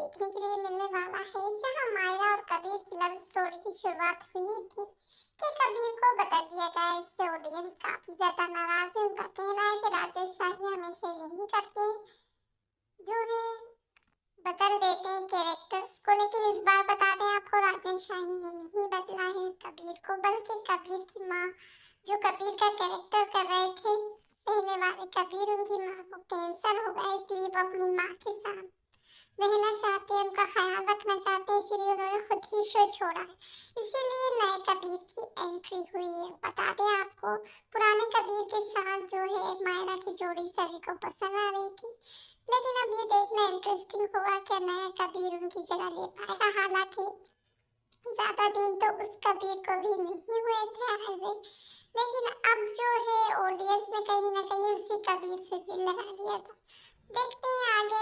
देखने के लिए मिलने वाला है, जहां मायरा और कबीर की लव स्टोरी की शुरुआत हुई थी कि कबीर को बदल दिया गया। इससे ऑडियंस काफी ज्यादा नाराज है। उनका कहना है कि राजेश शाही हमेशा यही करते हैं, जो है बदल देते हैं कैरेक्टर्स को। लेकिन इस बार बता दें आपको, राजेश शाही ने नहीं बदला है कबीर को, बल्कि कबीर की माँ, जो कबीर का कैरेक्टर कर रहे थे पहले वाले कबीर, उनकी माँ को कैंसर हो गया, इसलिए वो अपनी माँ के साथ रहना चाहते हैं, उनका ख्याल रखना चाहते हैं, इसलिए उन्होंने खुद ही शो छोड़ा है। इसीलिए नए कबीर की एंट्री हुई है। बता दें आपको, पुराने कबीर के साथ जो है मायरा की जोड़ी सभी को पसंद आ रही थी, लेकिन अब ये देखना इंटरेस्टिंग होगा कि नया कबीर उनकी जगह ले पाएगा। हालांकि ज्यादा दिन तो उस कबीर को भी नहीं हुए थे आए हुए, लेकिन अब जो है ऑडियंस ने कहीं ना कहीं उसी कबीर से दिल लगा लिया था। देखते हैं आगे